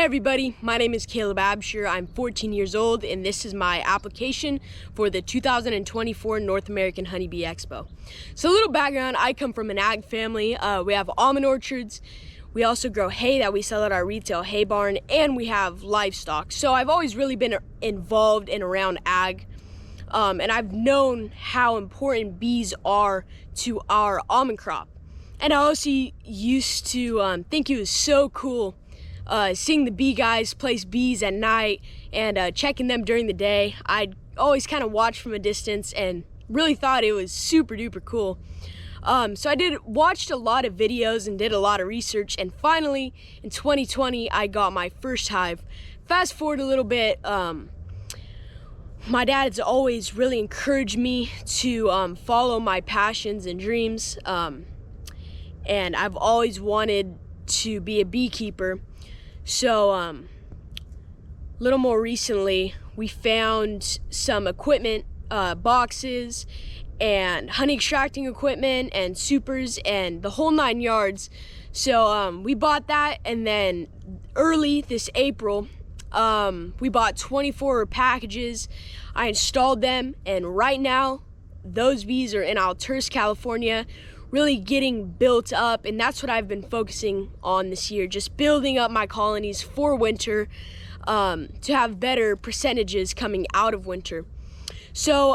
Hey everybody, my name is Caleb Absher. I'm 14 years old and this is my application for the 2024 North American Honeybee Expo. So a little background, I come from an ag family. We have almond orchards. We also grow hay that we sell at our retail hay barn, and we have livestock. So I've always really been involved in around ag, and I've known how important bees are to our almond crop. And I also used to think it was so cool seeing the bee guys place bees at night and checking them during the day. I'd always kind of watch from a distance and really thought it was super duper cool. So I watched a lot of videos and did a lot of research, and finally in 2020 I got my first hive. Fast forward a little bit, my dad's always really encouraged me to follow my passions and dreams, and I've always wanted to be a beekeeper. So a little more recently, we found some equipment, boxes and honey extracting equipment and supers and the whole 9 yards. So we bought that, and then early this April, we bought 24 packages. I installed them, and right now those bees are in Alturas, California, really getting built up, and that's what I've been focusing on this year, just building up my colonies for winter, to have better percentages coming out of winter. So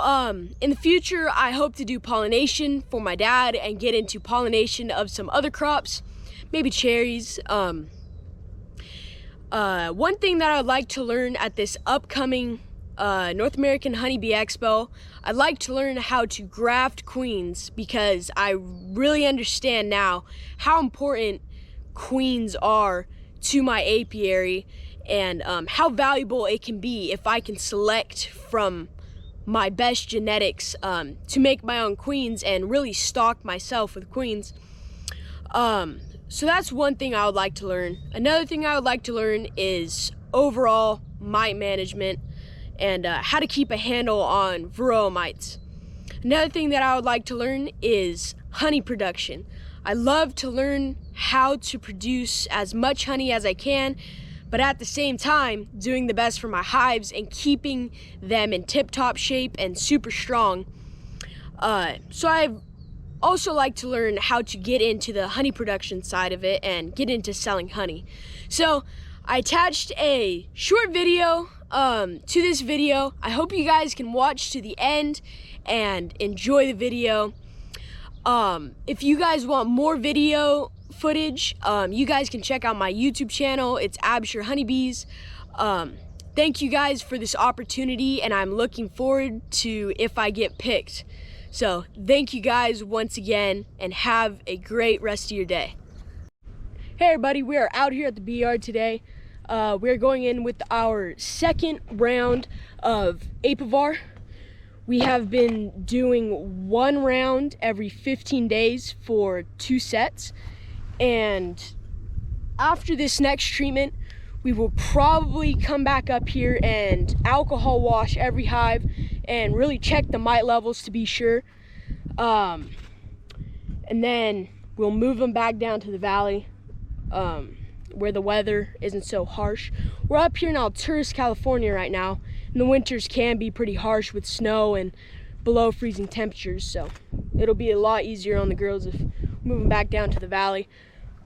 in the future, I hope to do pollination for my dad and get into pollination of some other crops, maybe cherries. One thing that I'd like to learn at this upcoming North American Honeybee Expo, I'd like to learn how to graft queens, because I really understand now how important queens are to my apiary, and how valuable it can be if I can select from my best genetics to make my own queens and really stock myself with queens. So that's one thing I would like to learn. Another thing I would like to learn is overall mite management and how to keep a handle on varroa mites. Another thing that I would like to learn is honey production. I love to learn how to produce as much honey as I can, but at the same time doing the best for my hives and keeping them in tip-top shape and super strong. So I also like to learn how to get into the honey production side of it and get into selling honey. So I attached a short video to this video. I hope you guys can watch to the end and enjoy the video. If you guys want more video footage, you guys can check out my YouTube channel. It's Absher Honeybees. Thank you guys for this opportunity, and I'm looking forward to if I get picked. So thank you guys once again, and have a great rest of your day. Hey everybody, we are out here at the bee yard today. We're going in with our second round of Apivar. We have been doing one round every 15 days for 2 sets. And after this next treatment, we will probably come back up here and alcohol wash every hive and really check the mite levels to be sure. And then we'll move them back down to the valley, where the weather isn't so harsh. We're up here in Alturas, California right now, and the winters can be pretty harsh with snow and below freezing temperatures, so it'll be a lot easier on the girls if moving back down to the valley.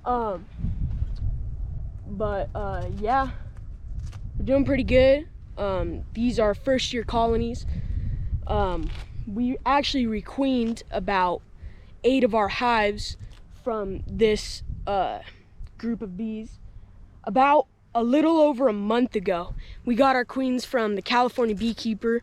Yeah, we're doing pretty good. These are first year colonies. We actually requeened about 8 of our hives from this group of bees about a little over a month ago. We got our queens from the California Beekeeper.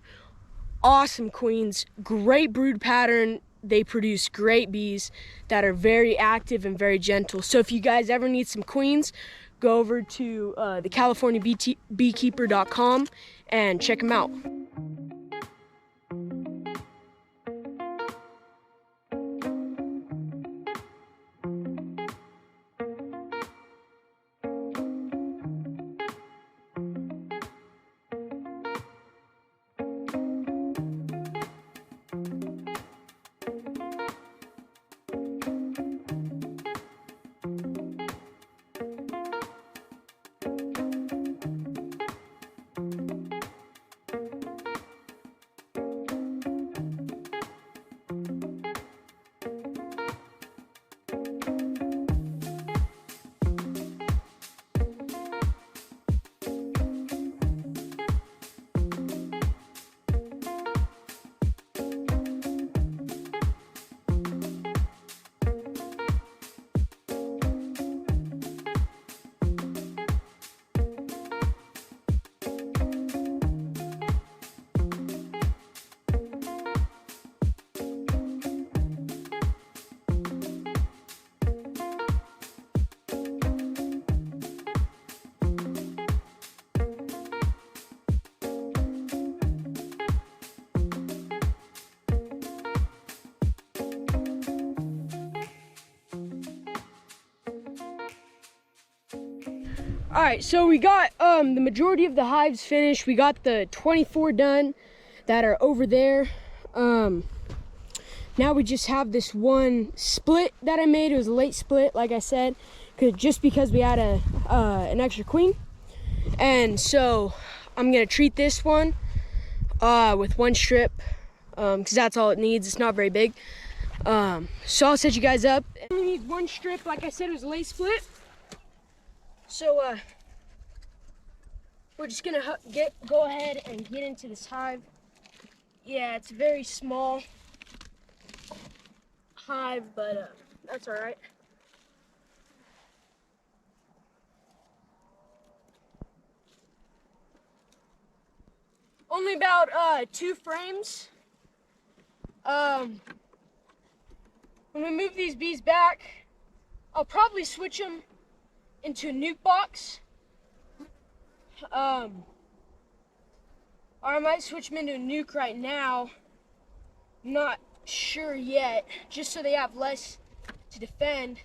Awesome queens, great brood pattern. They produce great bees that are very active and very gentle. So if you guys ever need some queens, go over to the CaliforniaBeekeeper.com and check them out. All right, so we got the majority of the hives finished. We got the 24 done that are over there. Now we just have this one split that I made. It was a late split, like I said, just because we had an extra queen. And so I'm gonna treat this one with one strip, because that's all it needs. It's not very big. So I'll set you guys up. We need one strip, like I said, it was a late split. So we're just gonna go ahead and get into this hive. Yeah, it's a very small hive, but that's all right. Only about 2 frames. When we move these bees back, I'll probably switch them into a nuke box. Or I might switch them into a nuke right now. Not sure yet, just so they have less to defend.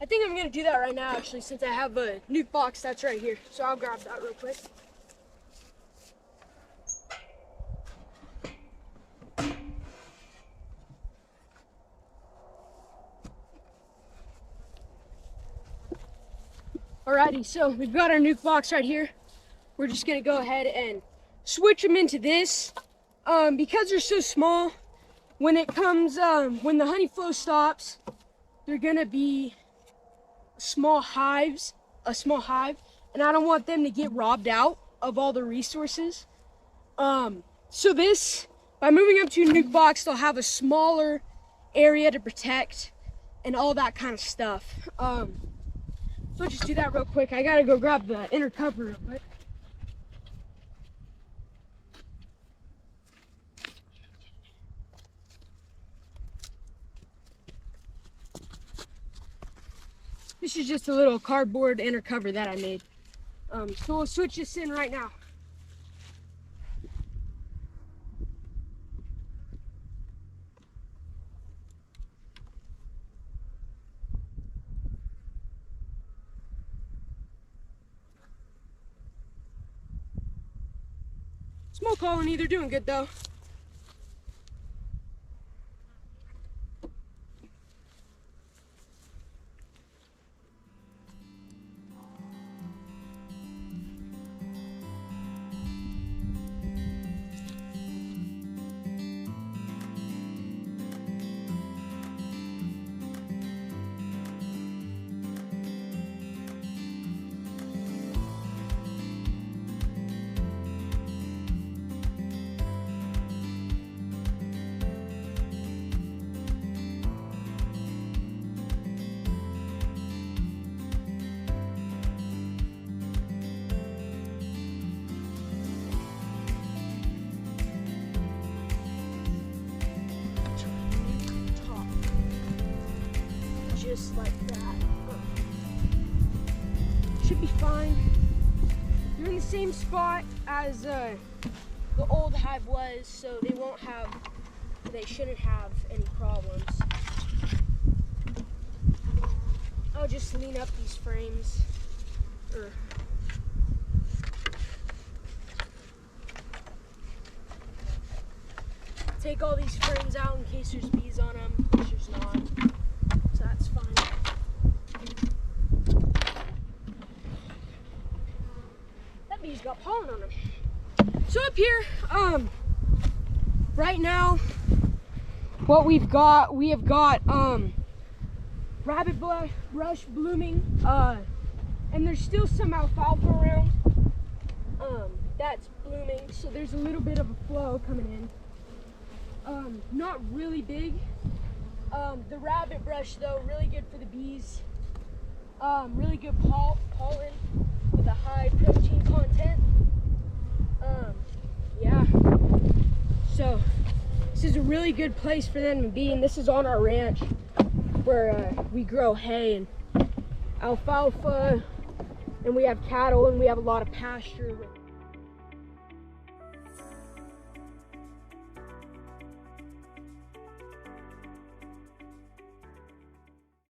I think I'm gonna do that right now, actually, since I have a nuke box that's right here. So I'll grab that real quick. Alrighty, so we've got our nuke box right here. We're just gonna go ahead and switch them into this. Because they're so small, when it comes, when the honey flow stops, they're gonna be a small hive, and I don't want them to get robbed out of all the resources. So this, by moving up to a nuke box, they'll have a smaller area to protect and all that kind of stuff. So I'll just do that real quick. I gotta go grab the inner cover real quick. This is just a little cardboard inner cover that I made. So we'll switch this in right now. Small colony, they're doing good though. Just like that. Should be fine. You're in the same spot as the old hive was, so they shouldn't have any problems. I'll just lean up these frames. Take all these frames out in case there's bees on them, which there's not. So that's fine. That bee's got pollen on them. So up here, right now, what we have got rabbit brush blooming, and there's still some alfalfa around that's blooming, so there's a little bit of a flow coming in. Not really big. The rabbit brush though, really good for the bees. Really good pollen with a high protein content. Yeah. So this is a really good place for them to be, and this is on our ranch where we grow hay and alfalfa, and we have cattle, and we have a lot of pasture.